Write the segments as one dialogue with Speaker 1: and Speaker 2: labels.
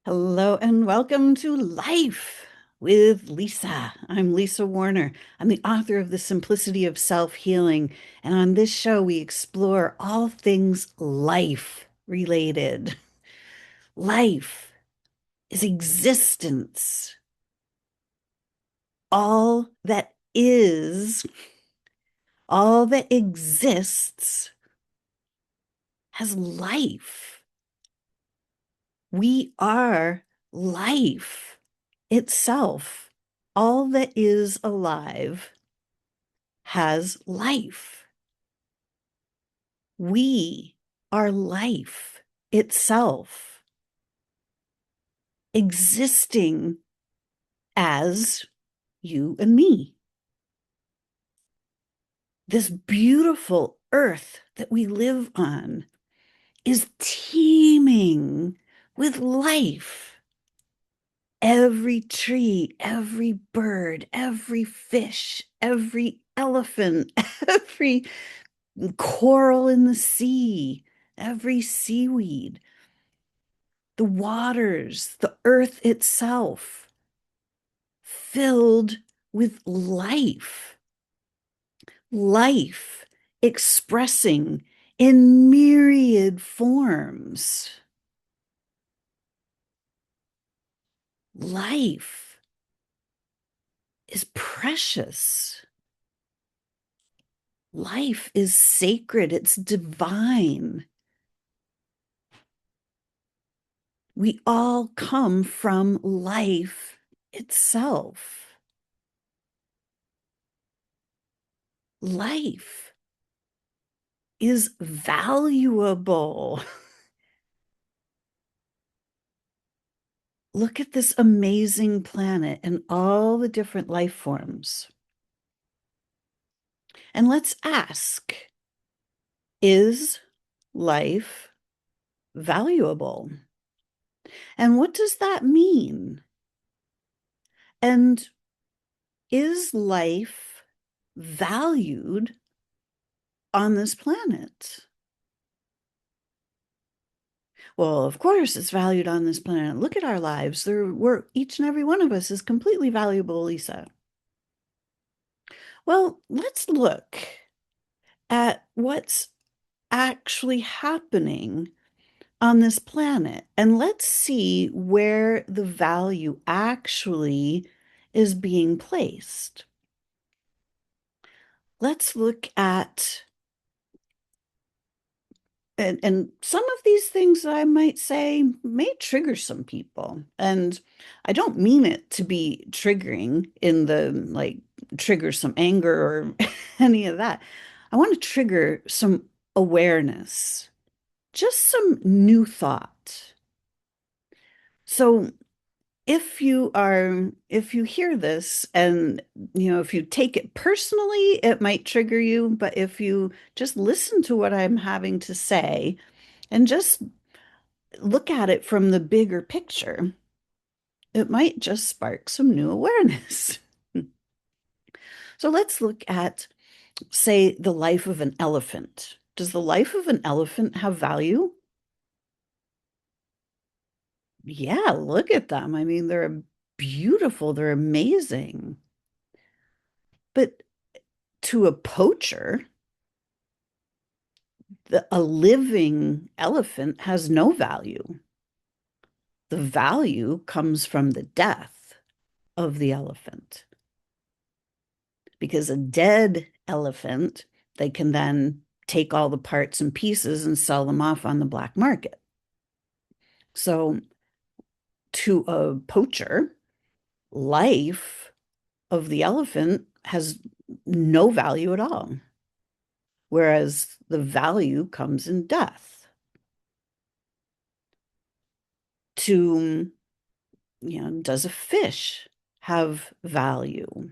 Speaker 1: Hello and welcome to Life with Lisa. I'm Lisa Warner. I'm the author of The Simplicity of Self-Healing, and on this show we explore all things life related. Life is existence. All that is, all that exists has life. We are life itself. All that is alive has life. We are life itself, existing as you and me. This beautiful earth that we live on is teeming with life. Every tree, every bird, every fish, every elephant, every coral in the sea, every seaweed, the waters, the earth itself, filled with life, life expressing in myriad forms. Life is precious. Life is sacred. It's divine. We all come from life itself. Life is valuable. Look at this amazing planet and all the different life forms. And let's ask, is life valuable? And what does that mean? And is life valued on this planet? Well, of course, it's valued on this planet. Look at our lives. Each and every one of us is completely valuable, Lisa. Well, let's look at what's actually happening on this planet and let's see where the value actually is being placed. Let's look at and some of these things I might say may trigger some people. And I don't mean it to be triggering in the like trigger some anger or any of that. I want to trigger some awareness, just some new thought. So if you hear this and if you take it personally, it might trigger you, but if you just listen to what I'm having to say and just look at it from the bigger picture, it might just spark some new awareness. So let's look at, say, the life of an elephant. Does the life of an elephant have value? Yeah, look at them. I mean, they're beautiful, they're amazing. But to a poacher, a living elephant has no value. The value comes from the death of the elephant. Because a dead elephant, they can then take all the parts and pieces and sell them off on the black market. So to a poacher, life of the elephant has no value at all, whereas the value comes in death. To, does a fish have value?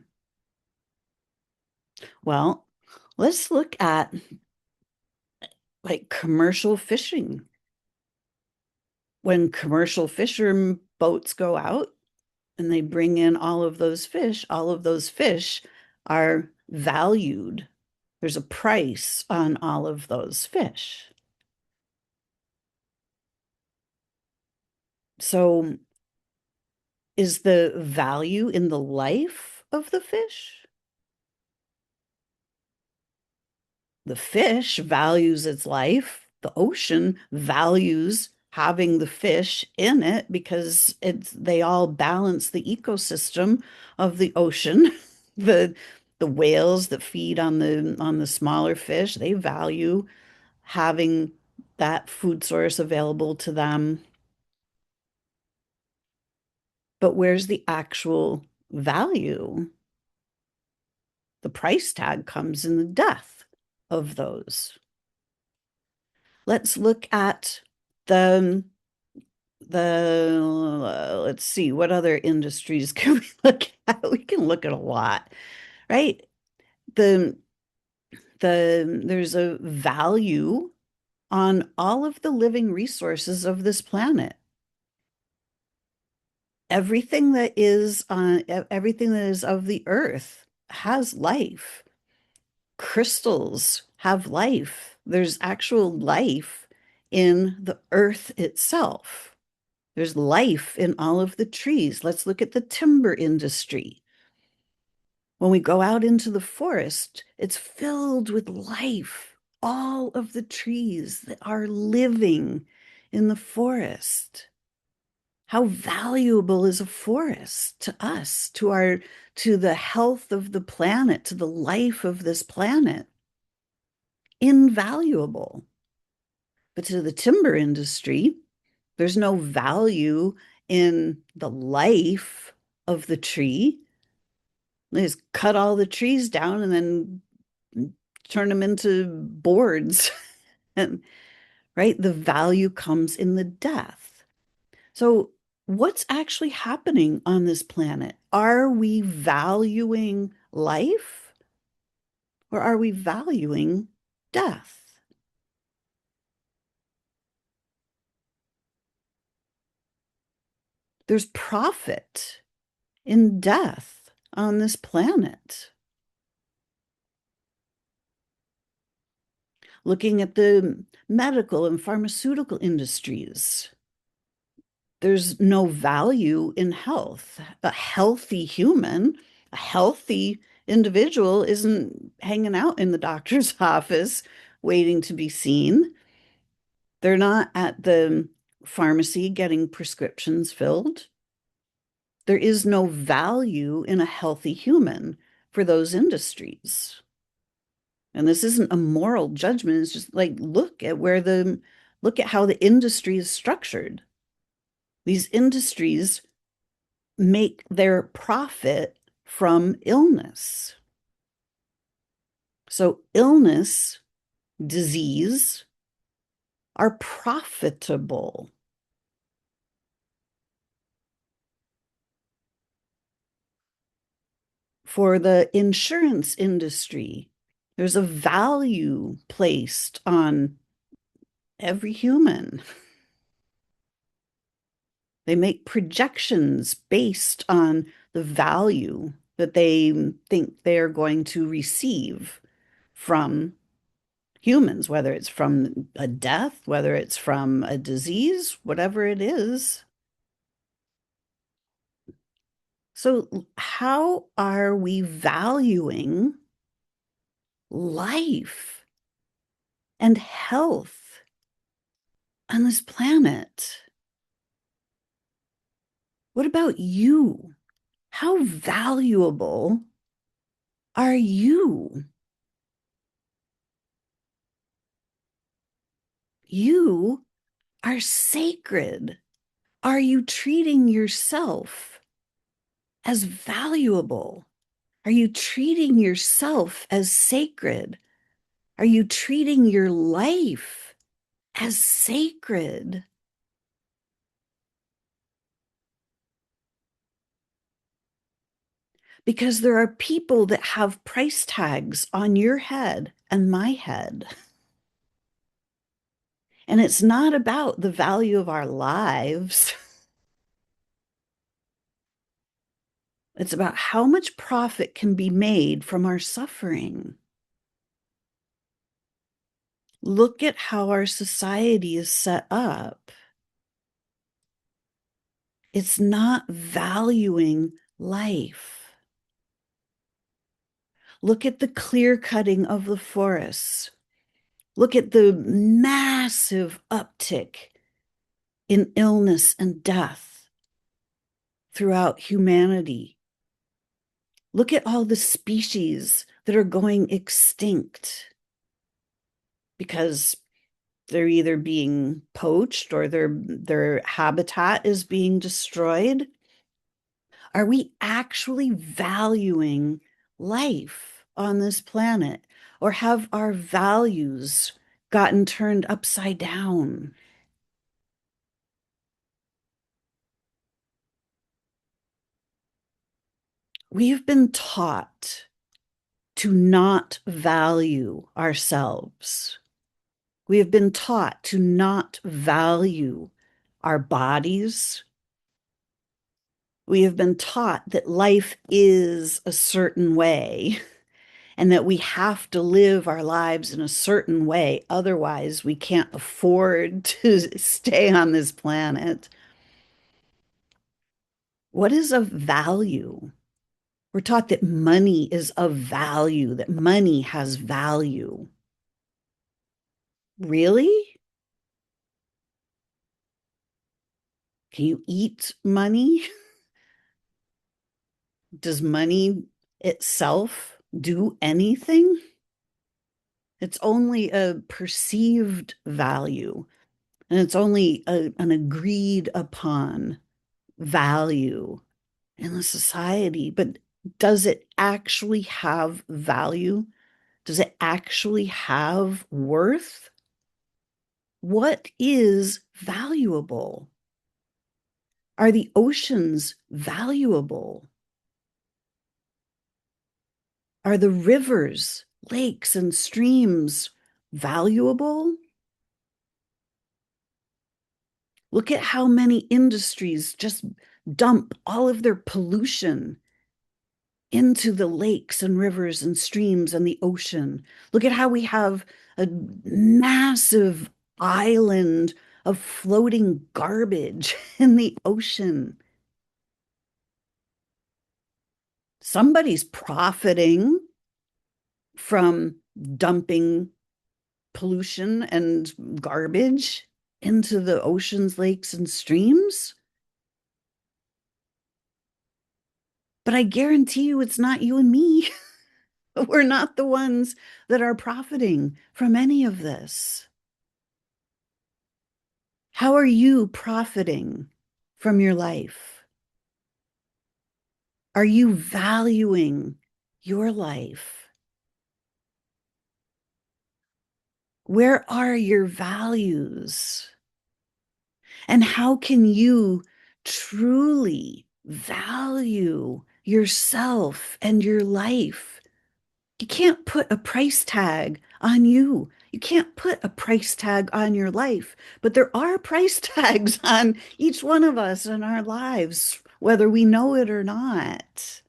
Speaker 1: Well, let's look at like commercial fishing. When commercial fisher boats go out and they bring in all of those fish are valued. There's a price on all of those fish. So is the value in the life of the fish? The fish values its life. The ocean values having the fish in it because they all balance the ecosystem of the ocean. The the whales that feed on the smaller fish, they value having that food source available to them. But where's the actual value? The price tag comes in the death of those. Let's look at the let's see, what other industries can we look at? We can look at a lot, right? The there's a value on all of the living resources of this planet. Everything that is of the earth has life. Crystals have life. There's actual life in the earth itself. There's life in all of the trees. Let's look at the timber industry. When we go out into the forest, it's filled with life. All of the trees that are living in the forest. How valuable is a forest to us, to the health of the planet, to the life of this planet? Invaluable. But to the timber industry, there's no value in the life of the tree. They just cut all the trees down and then turn them into boards. And right, the value comes in the death. So, what's actually happening on this planet? Are we valuing life or are we valuing death? There's profit in death on this planet. Looking at the medical and pharmaceutical industries, there's no value in health. A healthy human, a healthy individual isn't hanging out in the doctor's office waiting to be seen. They're not at the pharmacy getting prescriptions filled. There is no value in a healthy human for those industries. And this isn't a moral judgment. It's just like look at how the industry is structured. These industries make their profit from illness. So illness, disease are profitable. For the insurance industry, there's a value placed on every human. They make projections based on the value that they think they're going to receive from humans, whether it's from a death, whether it's from a disease, whatever it is. So, how are we valuing life and health on this planet? What about you? How valuable are you? You are sacred. Are you treating yourself as valuable? Are you treating yourself as sacred? Are you treating your life as sacred? Because there are people that have price tags on your head and my head. And it's not about the value of our lives. It's about how much profit can be made from our suffering. Look at how our society is set up. It's not valuing life. Look at the clear cutting of the forests. Look at the massive uptick in illness and death throughout humanity. Look at all the species that are going extinct because they're either being poached or their habitat is being destroyed. Are we actually valuing life on this planet, or have our values gotten turned upside down? We've been taught to not value ourselves. We have been taught to not value our bodies. We have been taught that life is a certain way and that we have to live our lives in a certain way. Otherwise, we can't afford to stay on this planet. What is of value? We're taught that money is of value, that money has value. Really? Can you eat money? Does money itself do anything? It's only a perceived value, and it's only an agreed upon value in the society. But does it actually have value? Does it actually have worth? What is valuable? Are the oceans valuable? Are the rivers, lakes, and streams valuable? Look at how many industries just dump all of their pollution into the lakes and rivers and streams and the ocean. Look at how we have a massive island of floating garbage in the ocean. Somebody's profiting from dumping pollution and garbage into the oceans, lakes, and streams. But I guarantee you it's not you and me. We're not the ones that are profiting from any of this. How are you profiting from your life? Are you valuing your life? Where are your values? And how can you truly value yourself and your life? You can't put a price tag on you. You can't put a price tag on your life, but there are price tags on each one of us in our lives, whether we know it or not.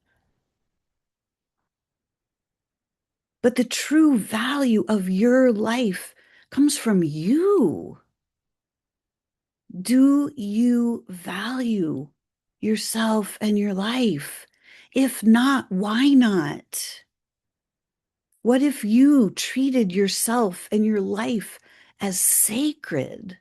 Speaker 1: But the true value of your life comes from you. Do you value yourself and your life? If not, why not? What if you treated yourself and your life as sacred?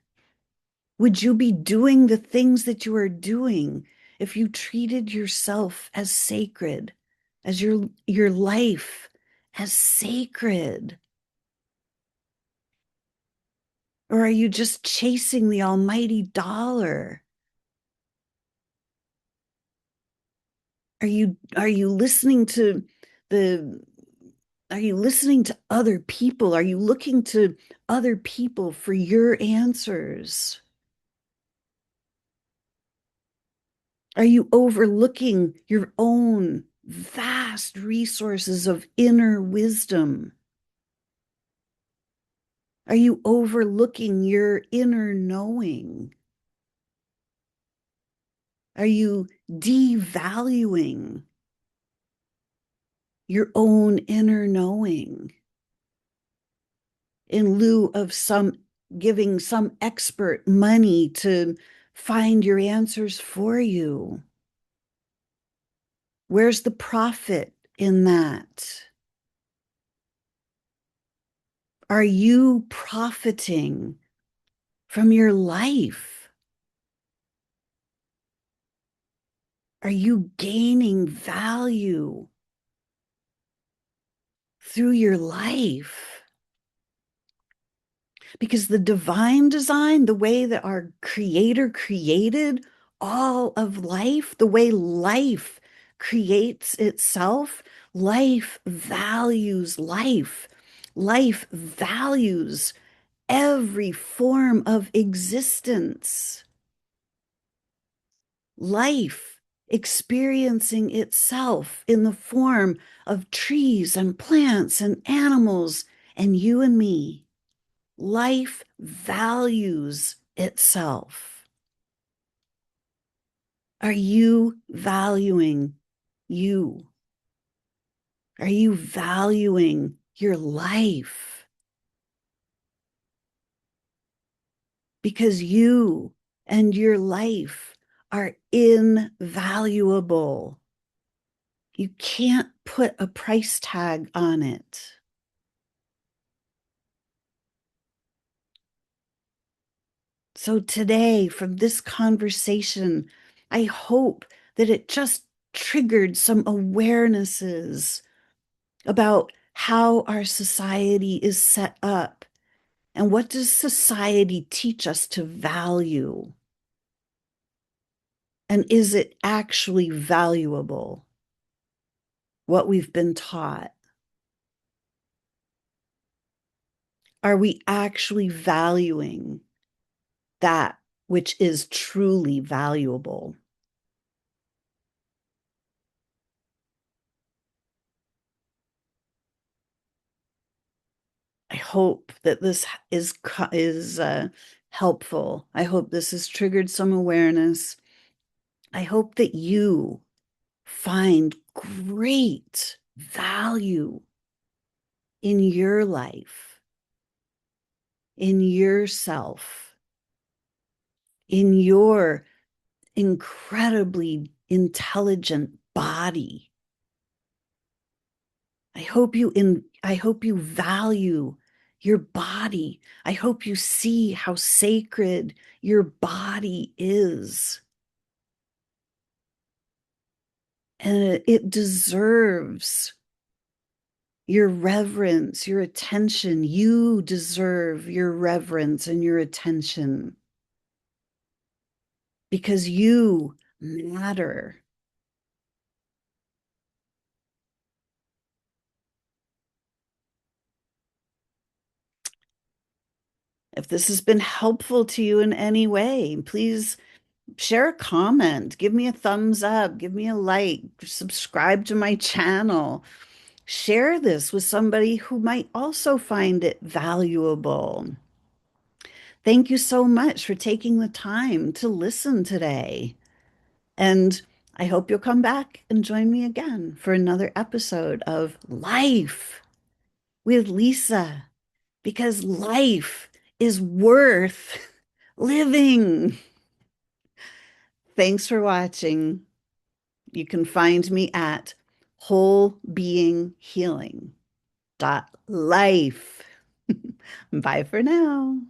Speaker 1: Would you be doing the things that you are doing if you treated yourself as sacred, as your life as sacred? Or are you just chasing the almighty dollar? Are you listening to the are you listening to other people? Are you looking to other people for your answers? Are you overlooking your own vast resources of inner wisdom? Are you overlooking your inner knowing? Are you devaluing your own inner knowing in lieu of giving some expert money to find your answers for you? Where's the profit in that? Are you profiting from your life? Are you gaining value through your life? Because the divine design, the way that our creator created all of life, the way life creates itself, life values life. Life values every form of existence. Life experiencing itself in the form of trees and plants and animals and you and me. Life values itself. Are you valuing you? Are you valuing your life? Because you and your life are invaluable. You can't put a price tag on it. So today, from this conversation, I hope that it just triggered some awarenesses about how our society is set up and what does society teach us to value? And is it actually valuable, what we've been taught? Are we actually valuing that which is truly valuable? I hope that this is helpful. I hope this has triggered some awareness. I hope that you find great value in your life, in yourself, in your incredibly intelligent body. I hope you value your body. I hope you see how sacred your body is. And it deserves your reverence, your attention. You deserve your reverence and your attention because you matter. If this has been helpful to you in any way, please share a comment, give me a thumbs up, give me a like, subscribe to my channel. Share this with somebody who might also find it valuable. Thank you so much for taking the time to listen today. And I hope you'll come back and join me again for another episode of Life with Lisa, because life is worth living. Thanks for watching. You can find me at wholebeinghealing.life. Bye for now.